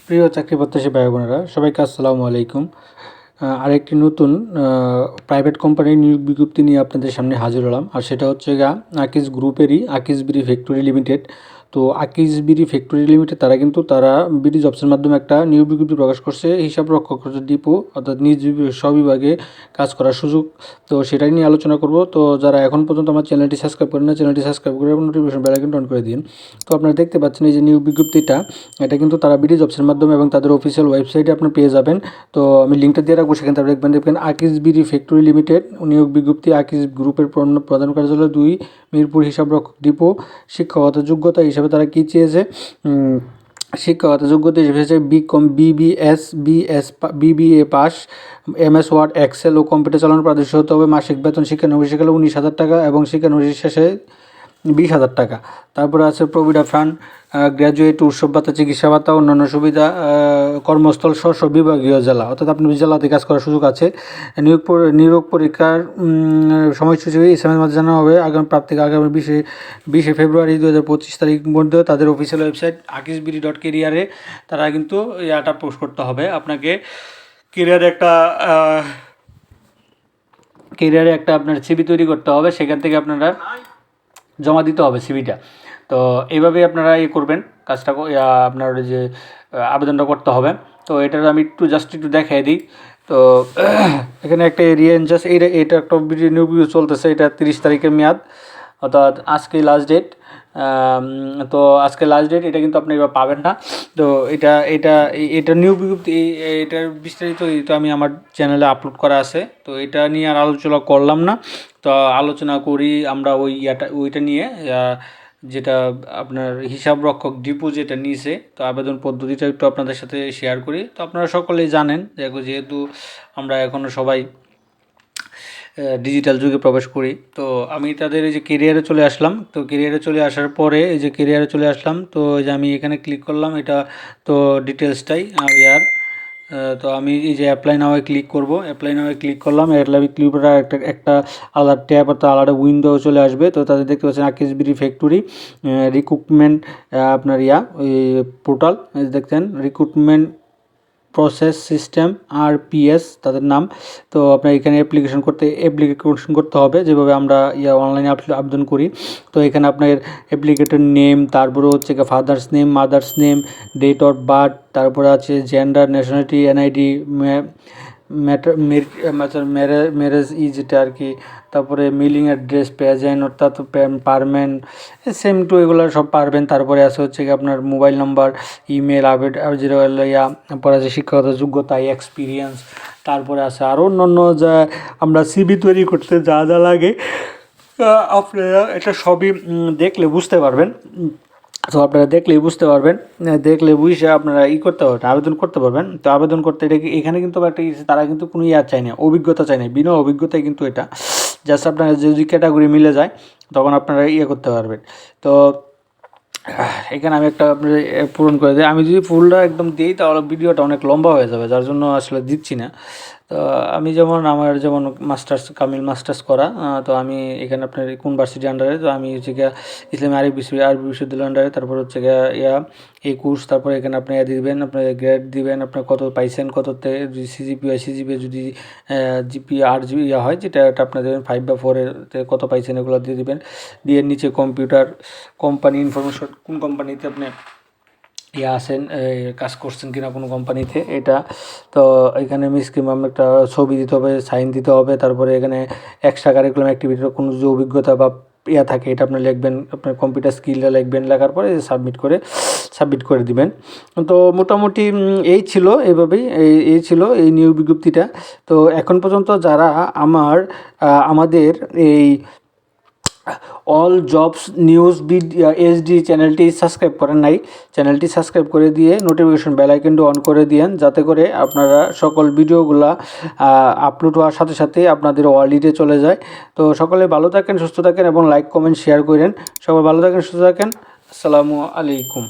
প্রিয় চাকরি প্রত্যাশী ভাই বোনেরা সবাইকে আসসালামু আলাইকুম। আরেকটি নতুন প্রাইভেট কোম্পানির নিয়োগ বিজ্ঞপ্তি নিয়ে আপনাদের সামনে হাজির হলাম। আর সেটা হচ্ছে আকিজ গ্রুপেরই আকিজ বিডি ফ্যাক্টরি লিমিটেড। তো আকিজ বিডি ফ্যাক্টরি লিমিটেড তারা বিডি জবসের মাধ্যমে একটা নিয়োগ বিজ্ঞপ্তি প্রকাশ করছে হিসাব রক্ষক ডিপো, অর্থাৎ নিজ স্ববিভাগে কাজ করার সুযোগ। তো সেটাই নিয়ে আলোচনা করব। তো যারা এখন পর্যন্ত আমার চ্যানেলটি সাবস্ক্রাইব করেন না, চ্যানেলটি সাবস্ক্রাইব করে নোটিফিকেশন বেল আইকনটা অন করে দিন। তো আপনারা দেখতে পাচ্ছেন এই যে নিয়োগ বিজ্ঞপ্তিটা, এটা কিন্তু তারা বিডি জবসের মাধ্যমে এবং তাদের অফিসিয়াল ওয়েবসাইটে আপনি পেয়ে যাবেন। তো আমি লিঙ্কটা দিয়ে রাখবো, সেখানে তারা দেখবেন আকিজ বিডি ফ্যাক্টরি লিমিটেড নিয়োগ বিজ্ঞপ্তি। আকিজ গ্রুপের প্রধান কার্যালয় 2 মিরপুর, হিসাবরক্ষক ডিপো। শিক্ষাগত যোগ্যতা হিসাবে তারা কী চেয়েছে, শিক্ষাগত যোগ্যতা হিসেবে BCom, BBA pass, MS Word, Excel ও কম্পিউটার চালানোর পারদর্শী হতে হবে। মাসিক বেতন শিক্ষানবিশ শিক্ষালে 19,000 টাকা এবং শিক্ষানবিশ শেষে 20,000 টাকা। তারপরে আছে প্রভিডেন্ট ফান্ড, গ্র্যাজুয়েট, উৎসব ভাতা, চিকিৎসা ভাতা, অন্যান্য সুবিধা, কর্মস্থল স্ব বিভাগীয় জেলা, অর্থাৎ আপনি জেলাতে কাজ করার সুযোগ আছে। নিয়োগ পরীক্ষার সময়সূচি এসএমএস মাধ্যমে জানানো হবে। প্রাপ্তিকে আগামী 20 ফেব্রুয়ারি 2025 তারিখ মধ্যে তাদের অফিসিয়াল ওয়েবসাইট akisbidi.career-এ তারা কিন্তু এটা পোস্ট করতে হবে। আপনাকে কেরিয়ারে একটা আপনার সিভি তৈরি করতে হবে, সেখান থেকে আপনারা জমা দিতে হবে সিভিটা। তো এইভাবেই আপনারা করবেন কাজটা, আপনার যে আবেদনটা করতে হবে। তো এটার আমি একটু দেখাই দিই। তো এখানে একটা এরিয়া জাস্ট এটা একটা নিয়োগ চলতেছে, এটা 30 তারিখের মেয়াদ, অর্থাৎ আজকে লাস্ট ডেট। তো আজকে লাস্ট ডেট, এটা কিন্তু আপনি এবার পাবেন না। তো এটা নিয়োগ বিজ্ঞপ্তি, এটার বিস্তারিত তো আমি আমার চ্যানেলে আপলোড করা আছে। তো এটা নিয়ে আর আলোচনা করলাম না। তো আলোচনা করি আমরা ওইটা নিয়ে, যেটা আপনার হিসাব রক্ষক ডিপো যেটা নিয়েছে। তো আবেদন পদ্ধতিটা একটু আপনাদের সাথে শেয়ার করি। তো আপনারা সকলেই জানেন, যেহেতু আমরা এখনও সবাই ডিজিটাল যুগে প্রবেশ করি। তো আমি তাদের এই যে কেরিয়ারে চলে আসলাম। তো কেরিয়ারে চলে আসার পরে এই যে কেরিয়ারে চলে আসলাম, তো এই যে আমি এখানে ক্লিক করলাম, এটা তো ডিটেলসটাই তো আমি এই যে অ্যাপ্লাই নাওয়ে ক্লিক করব। অ্যাপ্লাই নাওয়ে ক্লিক করলাম। অ্যাপ্লাই ক্লিক করে একটা আলাদা ট্যাব, অর্থাৎ আলাদা উইন্ডো চলে আসবে। তো তাদের দেখতে পাচ্ছেন আকিজ বিডি ফ্যাক্টরি রিক্রুটমেন্ট, আপনার ওই পোর্টাল দেখছেন, রিক্রুটমেন্ট প্রসেস সিস্টেম RPS তাদের নাম। তো আপনার এখানে অ্যাপ্লিকেশন করতে হবে, যেভাবে আমরা অনলাইনে আবেদন করি। তো এখানে আপনার অ্যাপ্লিকেটর নেম, তারপরে হচ্ছে father's name, mother's name, date of birth, তারপরে আছে জেন্ডার, ন্যাশনালিটি, NID, ম্যারেজ যেটা আর কি, তারপরে মিলিং অ্যাড্রেস, প্রেজেন্ট অর্থাৎ পারমেন্ট, সেম টু এগুলো সব পারবেন। তারপরে আছে হচ্ছে আপনার মোবাইল নাম্বার, ইমেল, যেটা তারপরে আছে শিক্ষাগত যোগ্যতা, এক্সপিরিয়েন্স, তারপরে আছে আরও অন্যান্য যা আমরা CV তৈরি করতে যা যা লাগে, আপনারা এটা সবই দেখলে বুঝতে পারবেন। তো আপনারা দেখলেই বুঝতে পারবেন, দেখলে বুঝে আপনারা করতে পারবেন, আবেদন করতে পারবেন। তো আবেদন করতে এখানে কিন্তু একটা তারা কিন্তু কোনো চায় না, অভিজ্ঞতা চায় না, বিনা অভিজ্ঞতায় কিন্তু এটা জাস্ট আপনার যদি ক্যাটাগরি মিলে যায় তখন আপনারা করতে পারবেন। তো এখানে আমি একটা আপনার পূরণ করে দিই। আমি যদি ফুলটা একদম দিই তাহলে ভিডিওটা অনেক লম্বা হয়ে যাবে, যার জন্য আসলে দিচ্ছি না। তো আমি আমার কামিল মাস্টার্স করা। তো আমি এখানে আপনার কোন ভার্সিটির আন্ডারে, তো আমি হচ্ছে গিয়ে ইসলামী আরবি বিশ্ববিদ্যালয়ের আন্ডারে। তারপর হচ্ছে গিয়ে 21। তারপরে এখানে আপনি দিবেন, আপনার গ্রেড দিবেন, আপনার কত পাইছেন, কততে যদি সিজিপি যদি জিপি আর হয়, যেটা আপনার দেবেন 5 বা 4-এতে কত পাইছেন এগুলো দিয়ে দিবেন। দিয়ে নিচে কোম্পানি ইনফরমেশন, কোন কোম্পানিতে আপনি আসেন, কাজ করছেন কিনা কোনো কোম্পানিতে এটা। তো এখানে মিসকিমাম একটা ছবি দিতে হবে, সাইন দিতে হবে। তারপরে এখানে এক্সট্রা কারিকুলাম অ্যাক্টিভিটির কোনো যে অভিজ্ঞতা বা থাকে এটা আপনি লিখবেন, আপনার কম্পিউটার স্কিলটা লিখবেন, লেখার পরে সাবমিট করে দিবেন। তো মোটামুটি এই ছিল, এইভাবেই এই ছিল এই নিয়োগ বিজ্ঞপ্তিটা। তো এখন পর্যন্ত যারা আমাদের এই অল জবস নিউজ HD চ্যানেলটি সাবস্ক্রাইব করেন নাই, চ্যানেলটি সাবস্ক্রাইব করে দিয়ে নোটিফিকেশন বেল আইকনটি অন করে দিয়েন, যাতে করে আপনারা সকল ভিডিওগুলা আপলোড হওয়ার সাথে সাথে আপনাদের ওয়ালেটে চলে যায়। তো সকলে ভালো থাকেন, সুস্থ থাকেন এবং লাইক কমেন্ট শেয়ার করেন। সকলে ভালো থাকেন, সুস্থ থাকেন। আসসালামু আলাইকুম।